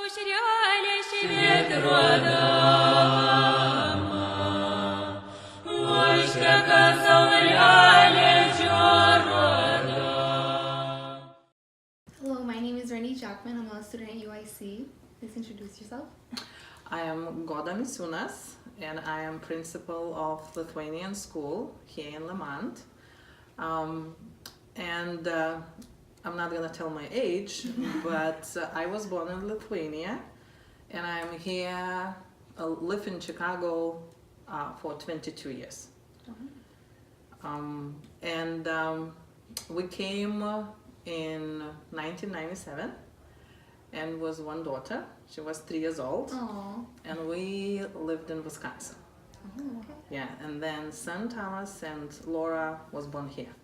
Hello, my name is Rennie Jackman. I'm a student at UIC. Please introduce yourself. I am Goda Misunas, and I am principal of Lithuanian School here in Lemont. And I'm not gonna tell my age, but I was born in Lithuania, and I'm here, live in Chicago for 22 years. We came in 1997, and was one daughter. She was 3 years old. Aww. And we lived in Wisconsin. Oh, okay. Yeah, and then son Thomas and Laura was born here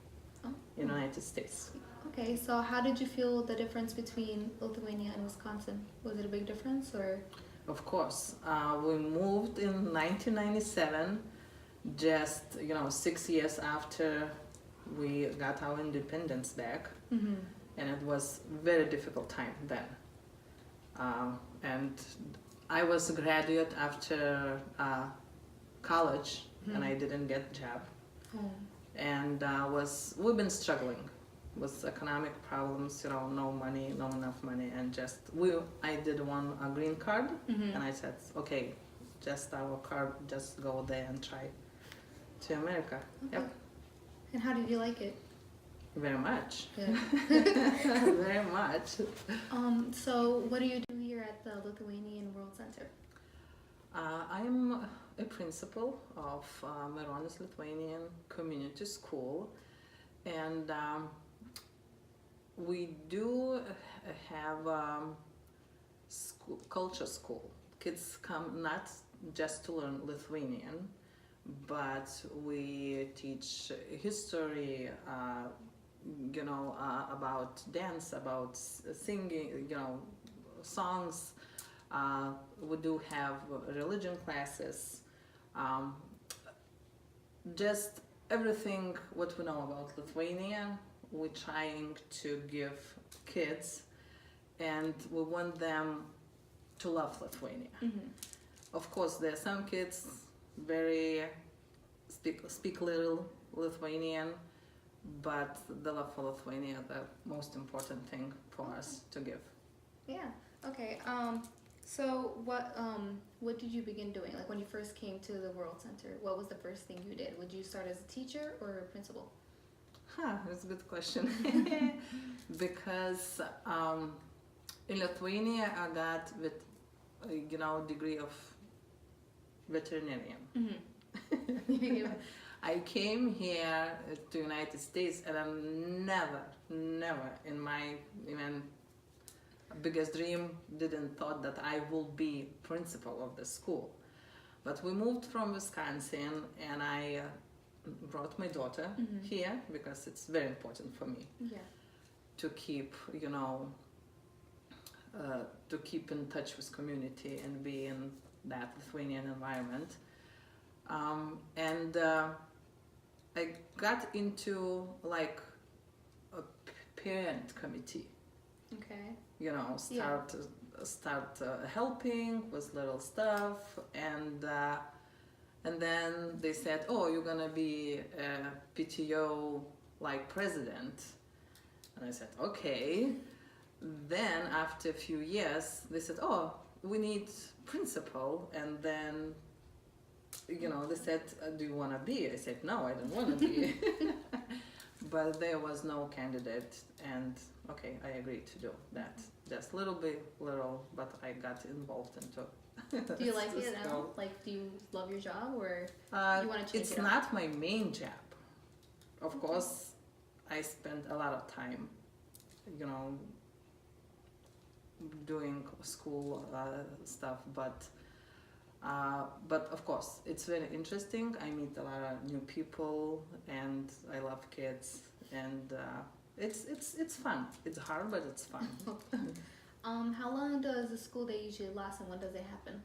in the United States. Okay, so how did you feel the difference between Lithuania and Wisconsin? Was it a big difference or? Of course, we moved in 1997, just 6 years after we got our independence back, and it was very difficult time then. And I was a graduate after college, and I didn't get a job, and we've been struggling with economic problems, no money, not enough money, and I did want a green card, and I said, okay, just our card, just go there and try to America. Okay. Yep. And how did you like it? Very much. Good. Very much. So what do you do here at the Lithuanian World Center? I'm a principal of Mironis Lithuanian Community School, and we do have culture school. Kids come not just to learn Lithuanian, but we teach history, about dance, about singing, songs. We do have religion classes, just everything what we know about Lithuania, we're trying to give kids, and we want them to love Lithuania. Of course, there are some kids very speak little Lithuanian, but the love for Lithuania is the most important thing for us to give. Yeah. Okay. So what did you begin doing? Like when you first came to the World Center, what was the first thing you did? Would you start as a teacher or a principal? That's a good question. Because in Lithuania I got with degree of veterinarian. I came here to United States, and I never in my even biggest dream didn't thought that I will be principal of the school. But we moved from Wisconsin, and I brought my daughter here because it's very important for me to keep to keep in touch with community and be in that Lithuanian environment. I got into like a parent committee. Okay. Start helping with little stuff, and then they said, oh, you're gonna be a PTO like president, and I said, okay. Then after a few years they said, oh, we need principal, and then they said, do you want to be? I said, no, I don't want to be. But there was no candidate, and okay, I agreed to do that. Just little, but I got involved into. Do you like it now? Like, do you love your job, or you want to change it up? It's not my main job. Of course, I spend a lot of time, doing school stuff, but of course it's very interesting. I meet a lot of new people, and I love kids, and it's fun. It's hard, but it's fun. How long does the school day usually last, and when does it happen?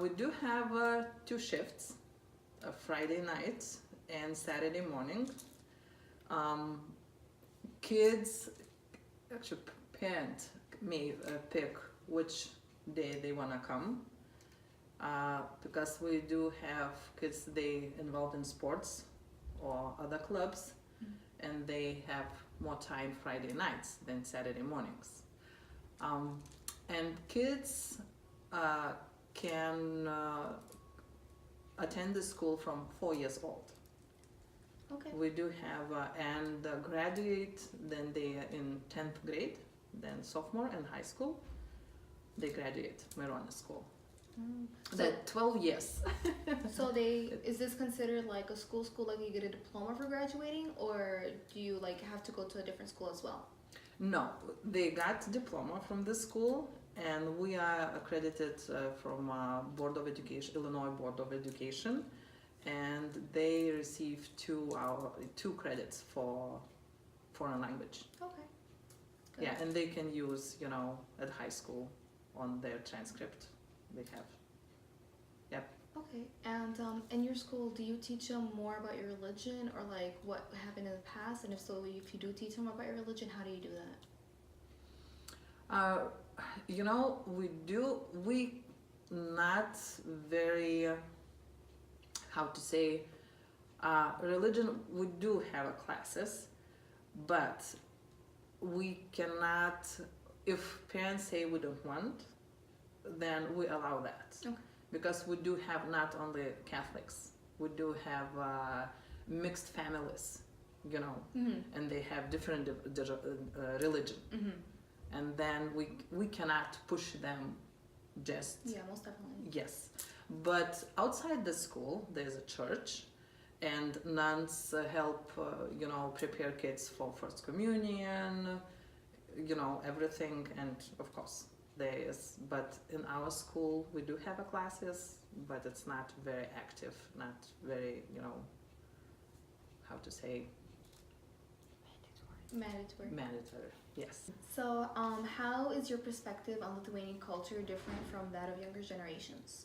We do have 2 shifts, Friday night and Saturday morning. Kids, actually parents may pick which day they want to come, because we do have kids they involved in sports or other clubs, and they have more time Friday nights than Saturday mornings. And kids can attend the school from 4 years old. Okay. We do have and graduate, then they are in 10th grade, then sophomore in high school, they graduate marijuana school. So, 12 years. so is this considered like a school, like you get a diploma for graduating, or do you like have to go to a different school as well? No, they got diploma from the school, and we are accredited from Board of Education, Illinois Board of Education, and they receive two credits for foreign language. Okay. Good. Yeah, and they can use, at high school on their transcript they have. Yep. Okay. And in your school, do you teach them more about your religion, or like what happened in the past? And if so, if you do teach them about your religion, how do you do that? We not very, how to say, religion, we do have classes, but we cannot, if parents say we don't want, then we allow that. Okay. Because we do have not only Catholics, we do have mixed families, and they have different religion. And then we cannot push them just... Yeah, most definitely. Yes. But outside the school, there's a church, and nuns help, prepare kids for First Communion, everything, and of course, but in our school we do have classes, but it's not very active, not very, how to say, mandatory. Yes. So how is your perspective on Lithuanian culture different from that of younger generations?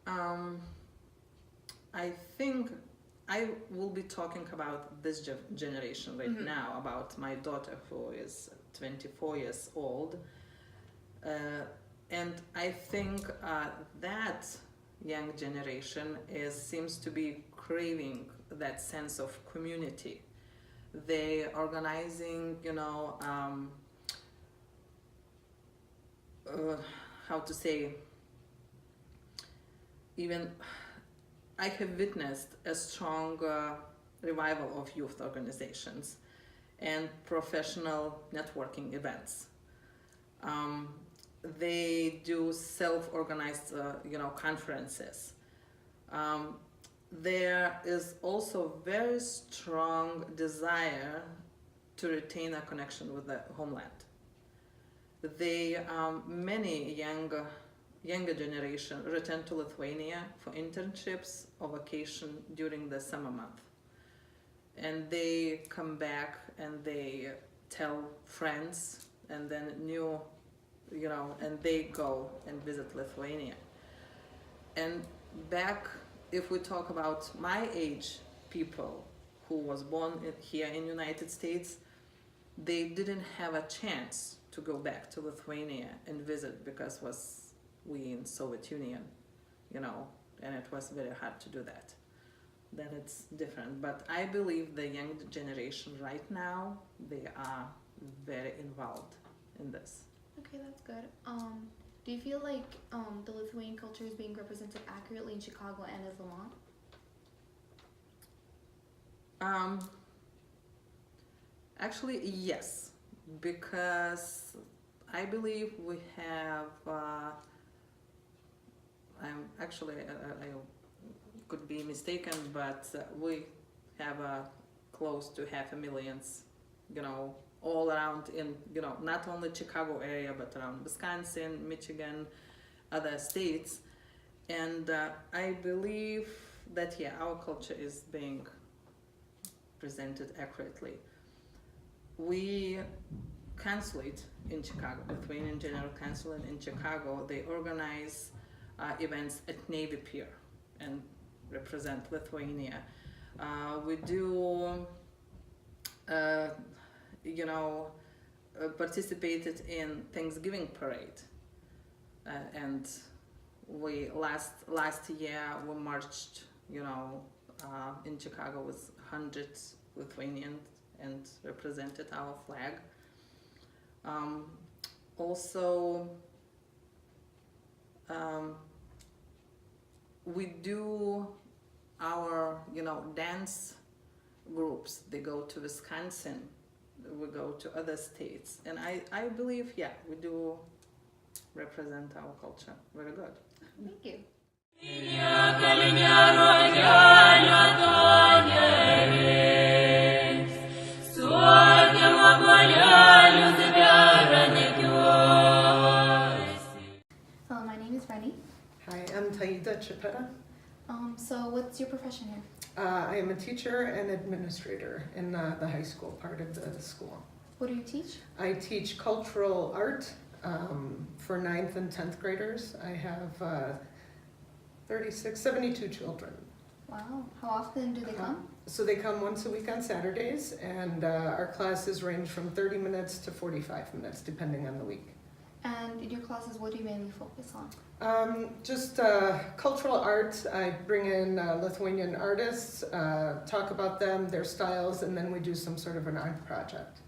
I think I will be talking about this generation right now, about my daughter who is 24 years old, and I think that young generation seems to be craving that sense of community. They organizing, how to say, even I have witnessed a strong revival of youth organizations and professional networking events. They do self-organized, conferences. There is also very strong desire to retain a connection with the homeland. Many younger generation return to Lithuania for internships or vacation during the summer month. And they come back and they tell friends, and then and they go and visit Lithuania. And back, if we talk about my age people who was born here in United States, they didn't have a chance to go back to Lithuania and visit because we in Soviet Union, and it was very hard to do that. Then it's different. But I believe the young generation right now, they are very involved in this. Okay, that's good. Do you feel like the Lithuanian culture is being represented accurately in Chicago and as Lemont? Actually, yes, because I believe we have. I could be mistaken, but we have close to 500,000, all around in, not only Chicago area, but around Wisconsin, Michigan, other states. And I believe that, our culture is being presented accurately. We consulate in Chicago, Lithuanian General Consulate in Chicago, they organize events at Navy Pier and represent Lithuania. We do, participated in Thanksgiving parade, and we last year we marched, in Chicago with hundreds Lithuanians and represented our flag. Also, we do our dance groups. They go to Wisconsin, we go to other states, and I believe we do represent our culture very good. Thank you. Hello, my name is Rennie. Hi, I'm Taida Chipeta. So what's your profession here? I am a teacher and administrator in the high school part of the school. What do you teach? I teach cultural art for 9th and 10th graders. I have 72 children. Wow. How often do they come? So they come once a week on Saturdays, and our classes range from 30 minutes to 45 minutes, depending on the week. And in your classes, what do you mainly focus on? Just cultural art. I bring in Lithuanian artists, talk about them, their styles, and then we do some sort of an art project.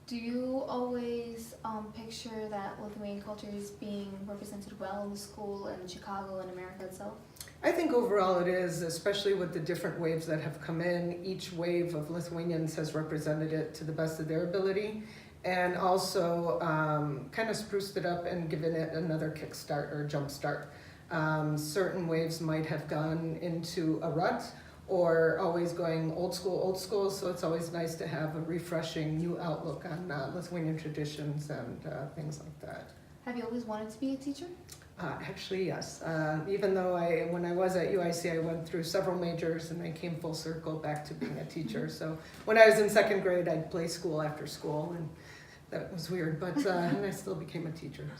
Do you always picture that Lithuanian culture is being represented well in the school and in Chicago and America itself? I think overall it is, especially with the different waves that have come in. Each wave of Lithuanians has represented it to the best of their ability, and also kind of spruced it up and given it another kickstart or jump start. Certain waves might have gone into a rut or always going old school, so it's always nice to have a refreshing new outlook on Lithuanian traditions and things like that. Have you always wanted to be a teacher? Actually, yes. Even though when I was at UIC, I went through several majors and I came full circle back to being a teacher. So when I was in 2nd grade, I'd play school after school, and that was weird, but and I still became a teacher.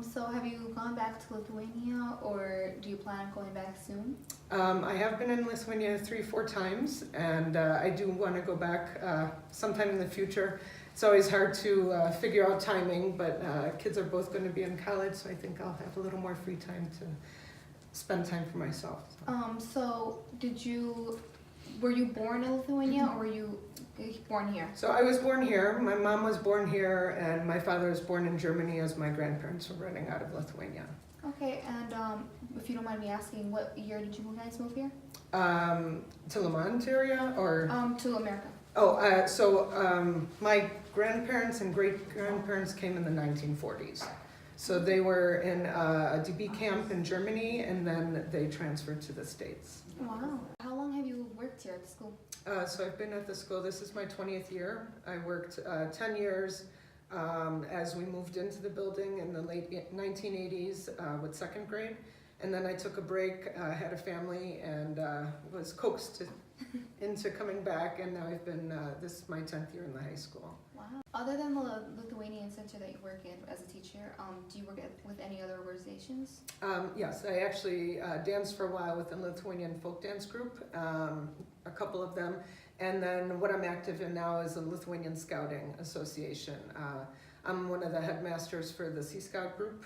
So have you gone back to Lithuania, or do you plan on going back soon? I have been in Lithuania 3-4 times, and I do want to go back sometime in the future. It's always hard to figure out timing, but kids are both going to be in college, so I think I'll have a little more free time to spend time for myself. So were you born in Lithuania, or were you born here? So I was born here, my mom was born here, and my father was born in Germany as my grandparents were running out of Lithuania. Okay, and if you don't mind me asking, what year did you guys move here? To Lemont area, or? To America. My grandparents and great-grandparents came in the 1940s. So they were in a DB camp in Germany, and then they transferred to the States. Wow. How long have you worked here at the school? So I've been at the school, this is my 20th year. I worked 10 years as we moved into the building in the late 1980s with 2nd grade. And then I took a break, had a family, and was coaxed into coming back, and now I've been, this is my 10th year in the high school. Wow. Other than the Lithuanian Center that you work in as a teacher, do you work with any other organizations? Yes, I actually danced for a while with the Lithuanian folk dance group, a couple of them, and then what I'm active in now is the Lithuanian Scouting Association. I'm one of the headmasters for the Sea Scout group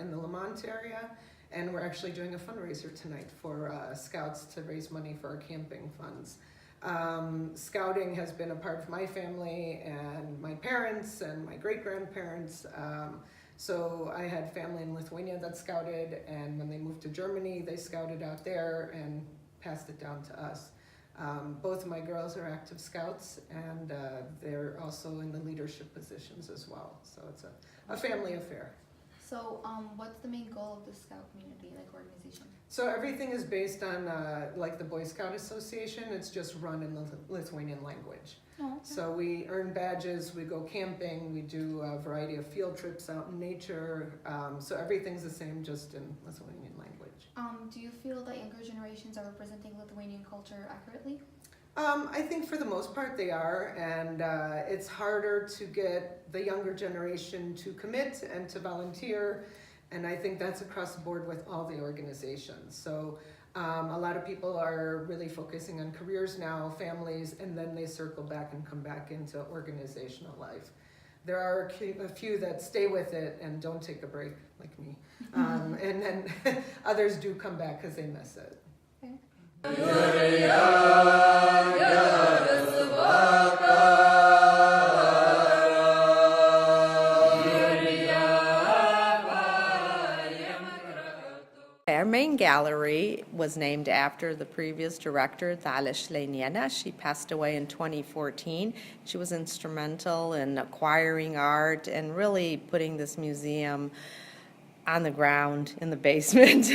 in the Lemont area, and we're actually doing a fundraiser tonight for scouts to raise money for our camping funds. Scouting has been a part of my family and my parents and my great-grandparents. So I had family in Lithuania that scouted, and when they moved to Germany, they scouted out there and passed it down to us. Both of my girls are active scouts, and they're also in the leadership positions as well. So it's a family affair. So what's the main goal of the Scout community, like organization? So everything is based on like the Boy Scout Association. It's just run in the Lithuanian language. Oh, okay. So we earn badges, we go camping, we do a variety of field trips out in nature. So everything's the same, just in Lithuanian language. Do you feel that younger generations are representing Lithuanian culture accurately? I think for the most part they are, and it's harder to get the younger generation to commit and to volunteer, and I think that's across the board with all the organizations. So a lot of people are really focusing on careers now, families, and then they circle back and come back into organizational life. There are a few that stay with it and don't take a break, like me. And then others do come back because they miss it. Our main gallery was named after the previous director, Dalia Szlejniena. She passed away in 2014. She was instrumental in acquiring art and really putting this museum on the ground in the basement.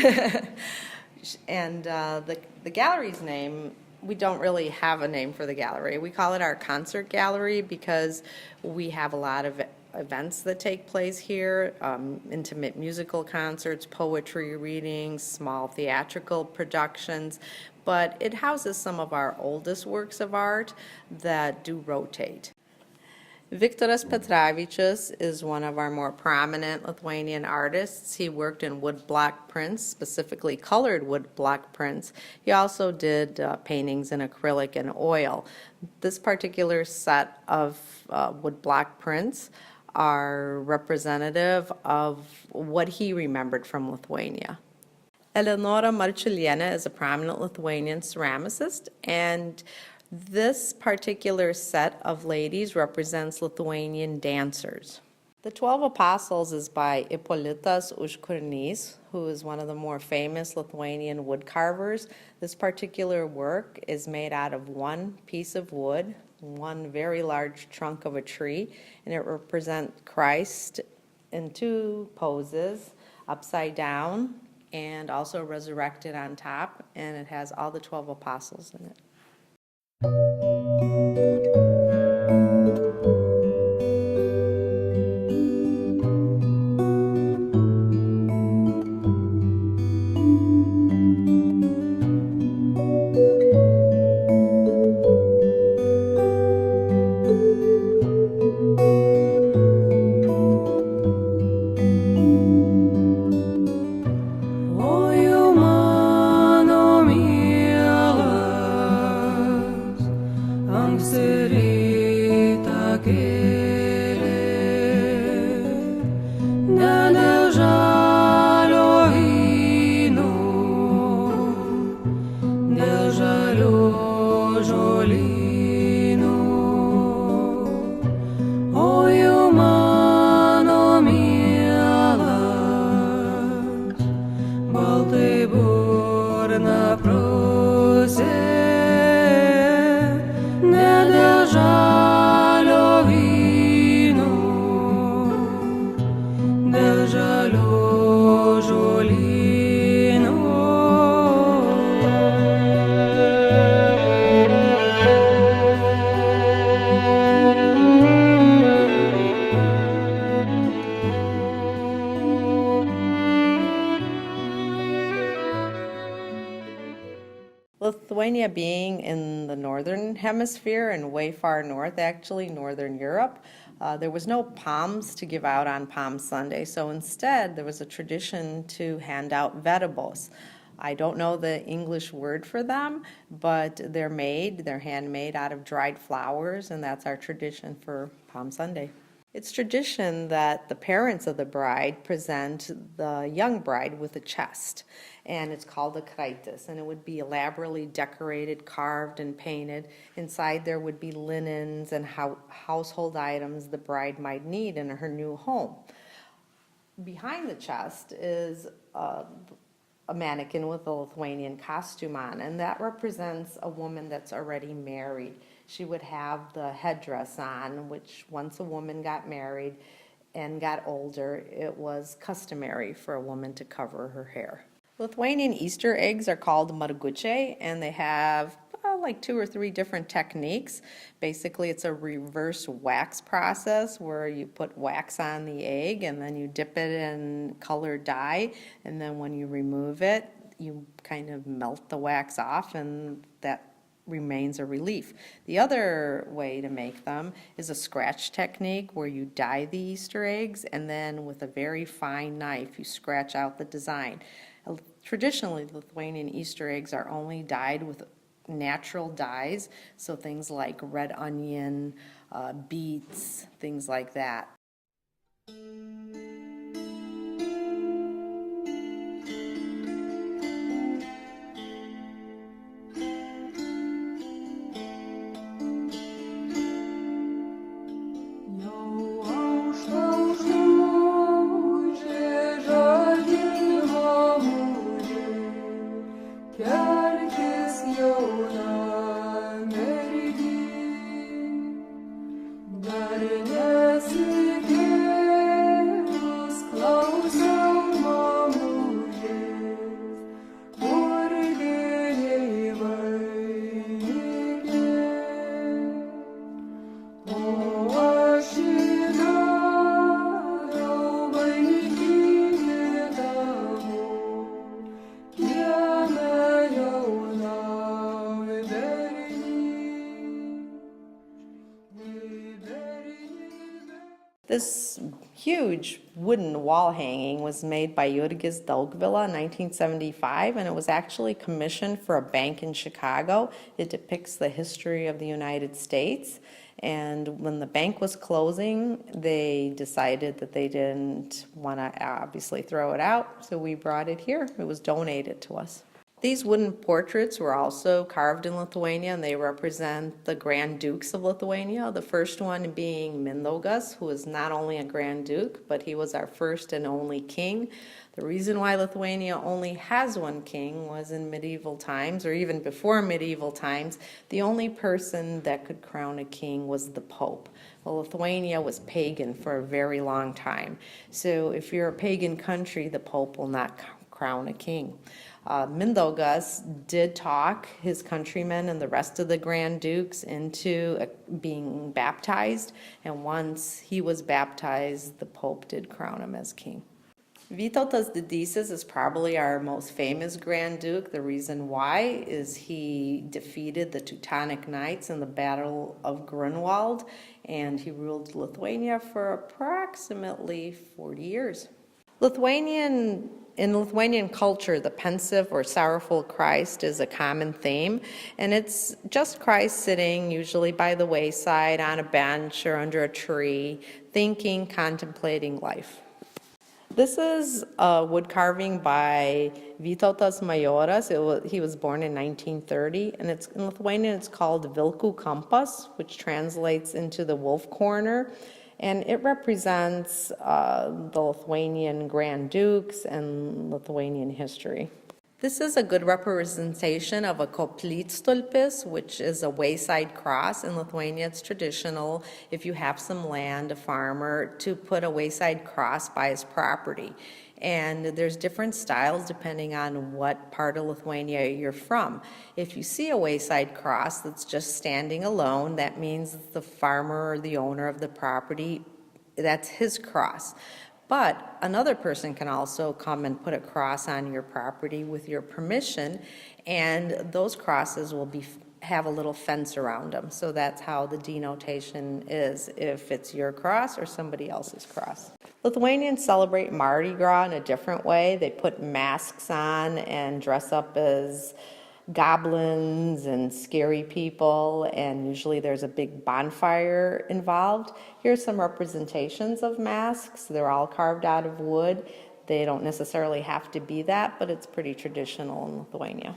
And the gallery's name, we don't really have a name for the gallery. We call it our concert gallery because we have a lot of events that take place here, intimate musical concerts, poetry readings, small theatrical productions, but it houses some of our oldest works of art that do rotate. Viktoras Petravičius is one of our more prominent Lithuanian artists. He worked in woodblock prints, specifically colored woodblock prints. He also did paintings in acrylic and oil. This particular set of woodblock prints are representative of what he remembered from Lithuania. Eleonora Marčiulienė is a prominent Lithuanian ceramicist, and this particular set of ladies represents Lithuanian dancers. The 12 Apostles is by Ipolitas Užkurnys, who is one of the more famous Lithuanian wood carvers. This particular work is made out of one piece of wood, one very large trunk of a tree, and it represents Christ in two poses, upside down and also resurrected on top, and it has all the 12 apostles in it. Lithuania being in the northern hemisphere and way far north, actually, northern Europe, there was no palms to give out on Palm Sunday, so instead there was a tradition to hand out vedybos. I don't know the English word for them, but they're handmade out of dried flowers, and that's our tradition for Palm Sunday. It's tradition that the parents of the bride present the young bride with a chest, and it's called a kraitis, and it would be elaborately decorated, carved, and painted. Inside there would be linens and household items the bride might need in her new home. Behind the chest is a mannequin with a Lithuanian costume on, and that represents a woman that's already married. She would have the headdress on, which once a woman got married and got older, it was customary for a woman to cover her hair. Lithuanian Easter eggs are called margučiai, and they have like 2 or 3 different techniques. Basically, it's a reverse wax process where you put wax on the egg and then you dip it in colored dye, and then when you remove it, you kind of melt the wax off, and that remains a relief. The other way to make them is a scratch technique where you dye the Easter eggs, and then with a very fine knife you scratch out the design. Traditionally, Lithuanian Easter eggs are only dyed with natural dyes, so things like red onion, beets, things like that. This huge wooden wall hanging was made by Jurgis Daugvila in 1975, and it was actually commissioned for a bank in Chicago. It depicts the history of the United States, and when the bank was closing, they decided that they didn't want to obviously throw it out, so we brought it here. It was donated to us. These wooden portraits were also carved in Lithuania, and they represent the Grand Dukes of Lithuania, the first one being Mindaugas, who is not only a Grand Duke, but he was our first and only king. The reason why Lithuania only has one king was in medieval times, or even before medieval times, the only person that could crown a king was the Pope. Well, Lithuania was pagan for a very long time. So if you're a pagan country, the Pope will not crown a king. Mindaugas did talk his countrymen and the rest of the Grand Dukes into being baptized, and once he was baptized, the Pope did crown him as king. Vytautas Didysis is probably our most famous Grand Duke. The reason why is he defeated the Teutonic Knights in the Battle of Grunwald, and he ruled Lithuania for approximately 40 years. In Lithuanian culture, the pensive or sorrowful Christ is a common theme, and it's just Christ sitting usually by the wayside on a bench or under a tree, thinking, contemplating life. This is a wood carving by Vytautas Majoras. He was born in 1930, and in Lithuanian it's called Vilkų kampas, which translates into the wolf corner. And it represents the Lithuanian Grand Dukes and Lithuanian history. This is a good representation of a koplytstulpis, which is a wayside cross. In Lithuania, it's traditional, if you have some land, a farmer, to put a wayside cross by his property. And there's different styles depending on what part of Lithuania you're from. If you see a wayside cross that's just standing alone, that means the farmer or the owner of the property, that's his cross. But another person can also come and put a cross on your property with your permission, and those crosses will have a little fence around them. So that's how the denotation is, if it's your cross or somebody else's cross. Lithuanians celebrate Mardi Gras in a different way. They put masks on and dress up as goblins and scary people, and usually there's a big bonfire involved. Here's some representations of masks. They're all carved out of wood. They don't necessarily have to be that, but it's pretty traditional in Lithuania.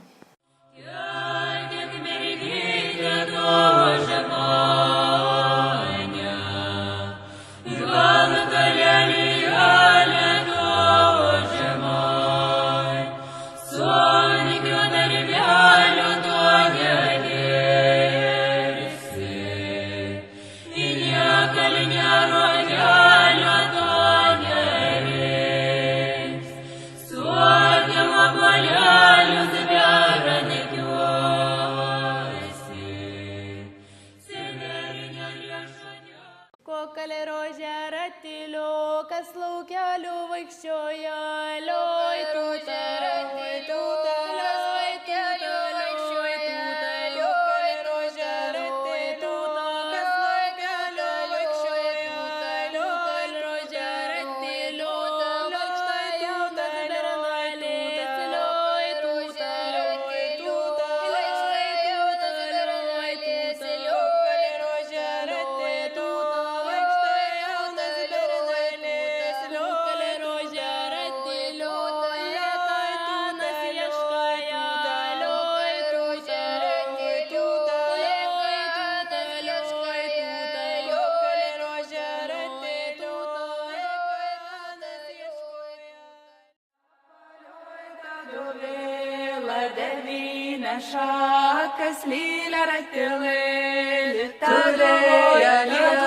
vėla devynė šakas lylė ratilė, turėjo